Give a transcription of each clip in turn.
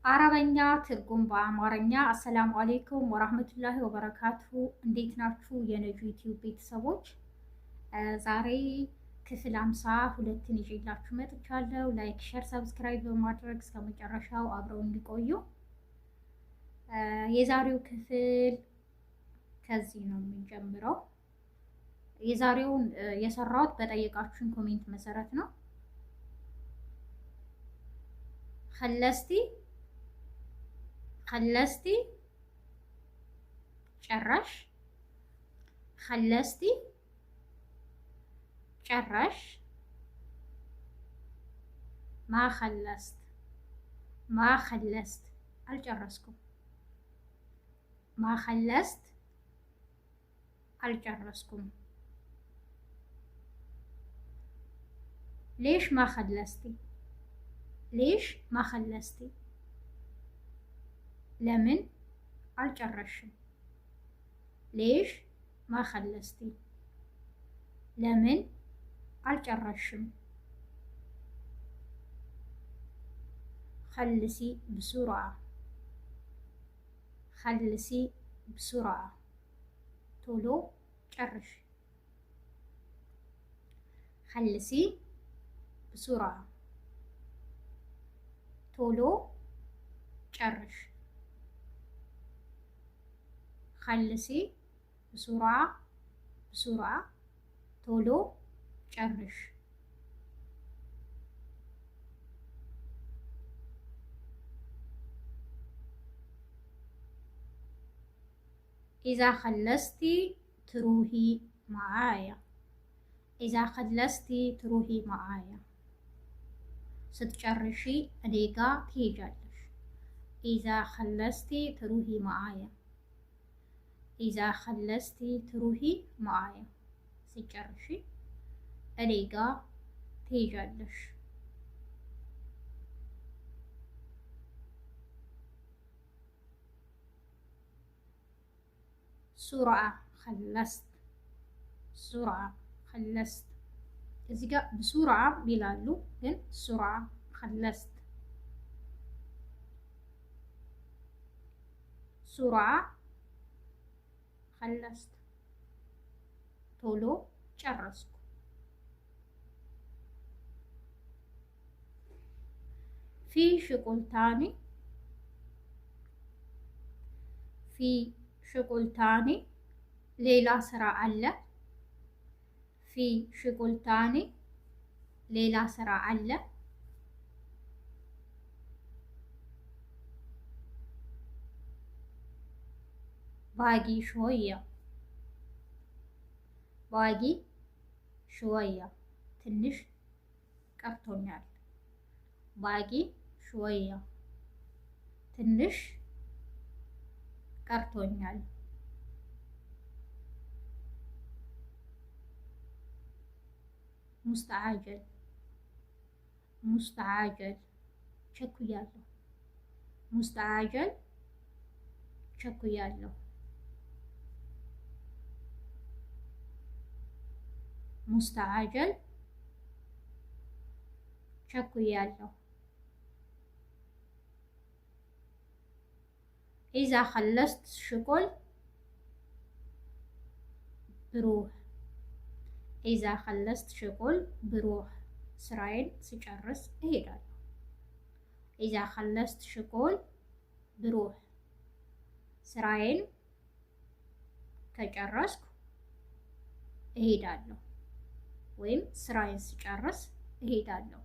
አረበኛ ትርጉም በአማርኛ። አሰላሙ አሌይኩም ወራህመቱላሂ ወበረካቱ። እንዴት ናችሁ የነጁ ዩቲዩብ ቤተሰቦች? ዛሬ ክፍል 52ን ይዤላችሁ መጥቻለሁ። ላይክ፣ ሼር፣ ሰብስክራይብ በማድረግ እስከ መጨረሻው አብረው እንዲቆዩ። የዛሬው ክፍል ከዚህ ነው የምንጀምረው። የዛሬውን የሰራሁት በጠየቃችሁን ኮሜንት መሰረት ነው። خلصتي ጨረሽ خلصتي ጨረሽ ما خلصت አልጨረስኩም ما خلصت አልጨረስኩም ليش ما خلصتي ለምን አልጨረሽም? ليش ما خلصتي ለምን አልጨረሽም? خلصي بسرعة ቶሎ ጨርሽ። خلصي بسرعة ቶሎ ጨርሽ። خلصي بسرعة ቶሎ ጨርሽ። إذا خلصتي تروحي معايا ስትጨርሺ እኔ ጋ ትሄጃለሽ። إذا خلصتي تروحي معايا ስትጨርሺ እኔ ጋ ትሄጃለሽ። سرعة خلصت እዚህ ጋር بسرعة ይላሉ፣ ግን سرعة خلصت ቶሎ ጨረስኩ። في شغل تاني ሌላ ስራ አለ። في شغل تاني ሌላ ስራ አለ። باقي شوية ትንሽ ቀርቶኛል። باقي شوية ትንሽ ቀርቶኛል። مستعجل ቸኩያለሁ። مستعجل ቸኩያለሁ። إذا خلصت شغل بروح ስራዬን ስጨርስ እሄዳለሁ። إذا خلصت شغل بروح ስራዬን ከጨረስኩ እሄዳለሁ፣ ወይም ስራዬን ስጨርስ እሄዳለሁ።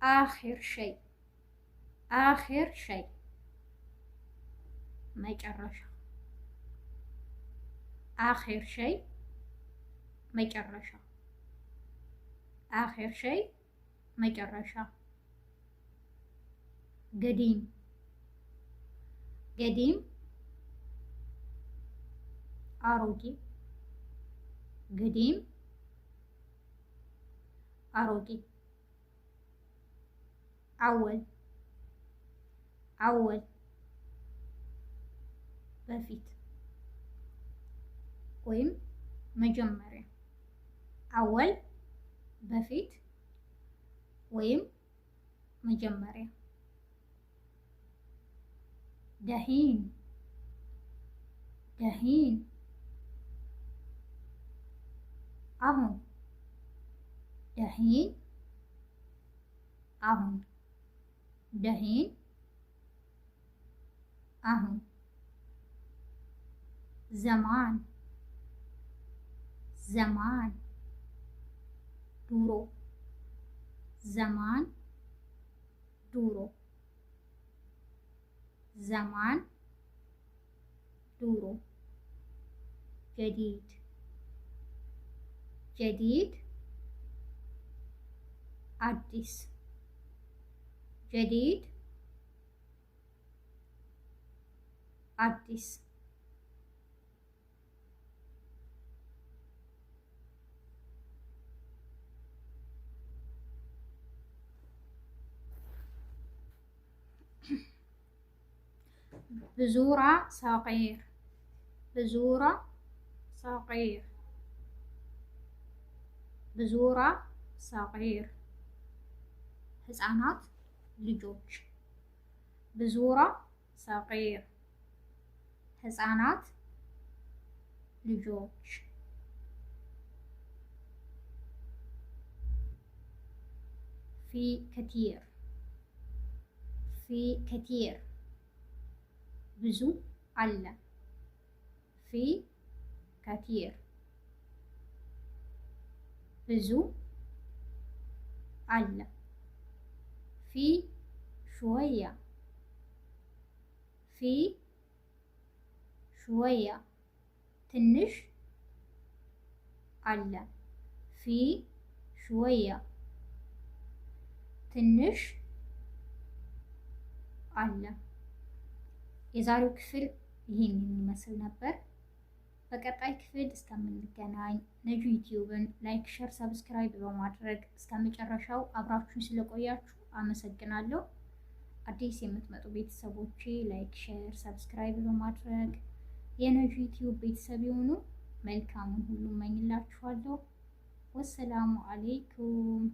آخر شيء መጨረሻ። آخر شيء መጨረሻ። قديم አሮጌ። أول በፊት ወይም መጀመሪያ። አወል በፊት ወይም መጀመሪያ። ደሂን ደሂን አሁን ደሂን አሁን ደሂን አሁን ዘማን ዘማን ድሮ ዘማን ድሮ ዘማን ድሮ ጀዲድ ጀዲድ አዲስ ጀዲድ አዲስ بزورة صغير بزورة صغير بزورة صغير ህፃናት ልጆች بزورة صغير ህፃናት ልጆች في كثير في كثير ብዙ አለ في كثير ብዙ አለ في شوية في شوية ትንሽ አለ في شوية ትንሽ አለ። የዛሬው ክፍል ይህን የሚመስል ነበር። በቀጣይ ክፍል እስከምንገናኝ ነጁ ዩቲዩብን ላይክ፣ ሸር፣ ሰብስክራይብ በማድረግ እስከ መጨረሻው አብራችሁን ስለቆያችሁ አመሰግናለሁ። አዲስ የምትመጡ ቤተሰቦቼ ላይክ፣ ሸር፣ ሰብስክራይብ በማድረግ የነጁ ዩቲዩብ ቤተሰብ የሆኑ መልካሙን ሁሉ እመኝላችኋለሁ። ወሰላሙ አሌይኩም